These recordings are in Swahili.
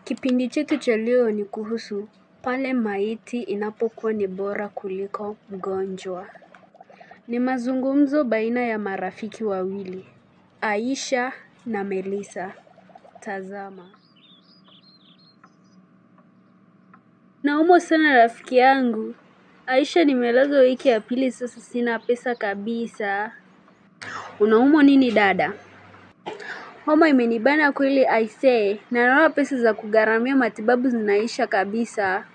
Kipindi chetu cha leo ni kuhusu pale maiti inapokuwa ni bora kuliko mgonjwa. Ni mazungumzo baina ya marafiki wawili, Aisha na Melissa. Tazama. Naumwa sana rafiki yangu. Aisha, nimelazwa wiki ya pili sasa, sina pesa kabisa. Unaumwa nini dada? Homa imenibana kweli aisee, na naona pesa za kugharamia matibabu zinaisha kabisa.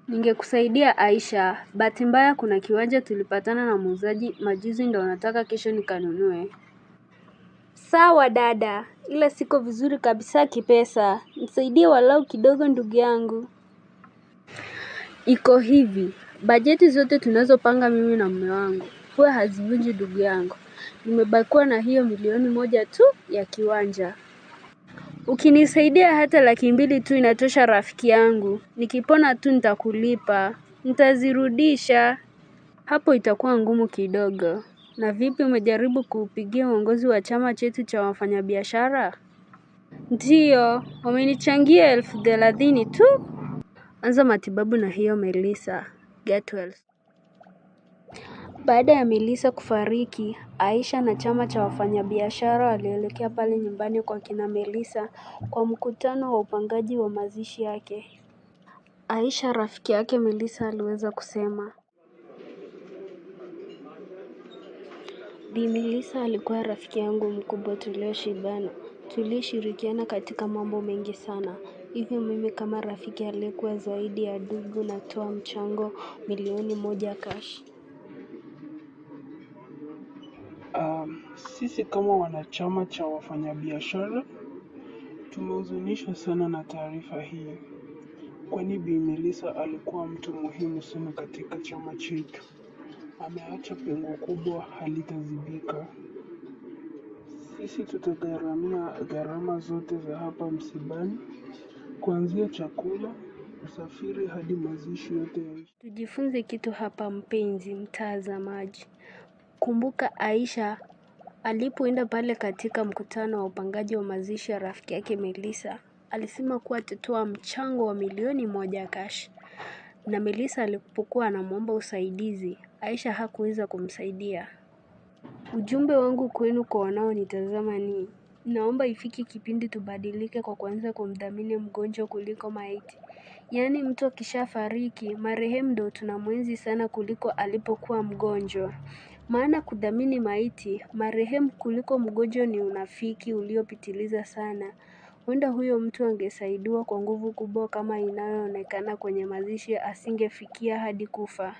Ningekusaidia Aisha, bahati mbaya kuna kiwanja tulipatana na muuzaji majuzi ndo nataka kesho nikanunue. Sawa dada, ila siko vizuri kabisa kipesa. Nisaidie walau kidogo ndugu yangu. Iko hivi, bajeti zote tunazopanga mimi na mume wangu huwa hazivunji ndugu yangu. Nimebakiwa na hiyo 1,000,000 tu ya kiwanja. Ukinisaidia hata 200,000 tu inatosha rafiki yangu. Nikipona tu nitakulipa. Nitazirudisha. Hapo itakuwa ngumu kidogo. Na vipi, umejaribu kuupigia uongozi wa chama chetu cha wafanyabiashara? Ndiyo, wamenichangia 30,000 tu. Anza matibabu na hiyo Melissa. Get well. Baada ya Melissa kufariki, Aisha na chama cha wafanyabiashara walielekea pale nyumbani kwa kina Melissa kwa mkutano wa upangaji wa mazishi yake. Aisha rafiki yake Melissa aliweza kusema. Bi Melissa alikuwa rafiki yangu mkubwa tulioshibana. Tulishirikiana katika mambo mengi sana. Hivyo mimi kama rafiki aliyekuwa zaidi ya ndugu natoa mchango 1,000,000 cash. Sisi kama wanachama cha wafanyabiashara tumehuzunishwa sana na taarifa hii, kwani Bi Melissa alikuwa mtu muhimu sana katika chama chetu. Ameacha pengo kubwa halitazibika. Sisi tutagharamia gharama zote za hapa msibani, kuanzia chakula, usafiri hadi mazishi yote ya Aisha. Tujifunze kitu hapa mpenzi mtazamaji. Kumbuka Aisha alipoenda pale katika mkutano wa upangaji wa mazishi ya rafiki yake Melissa, alisema kuwa atatoa mchango wa 1,000,000 cash. Na Melissa alipokuwa anamuomba usaidizi, Aisha hakuweza kumsaidia. Ujumbe wangu kwenu kwa wanaonitazama ni, naomba ifike kipindi tubadilike kwa kuanza kumdhamini mgonjwa kuliko maiti. Yaani mtu akishafariki, marehemu ndo tunamwenzi sana kuliko alipokuwa mgonjwa. Maana kudhamini maiti, marehemu kuliko mgonjwa ni unafiki uliopitiliza sana. Huenda huyo mtu angesaidiwa kwa nguvu kubwa kama inayoonekana kwenye mazishi, asingefikia hadi kufa.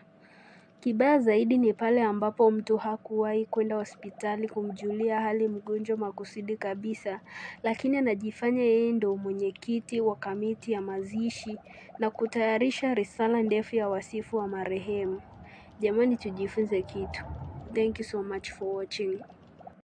Kibaya zaidi ni pale ambapo mtu hakuwahi kwenda hospitali kumjulia hali mgonjwa makusudi kabisa, lakini anajifanya yeye ndo mwenyekiti wa kamati ya mazishi na kutayarisha risala ndefu ya wasifu wa marehemu. Jamani, tujifunze kitu. Thank you so much for watching.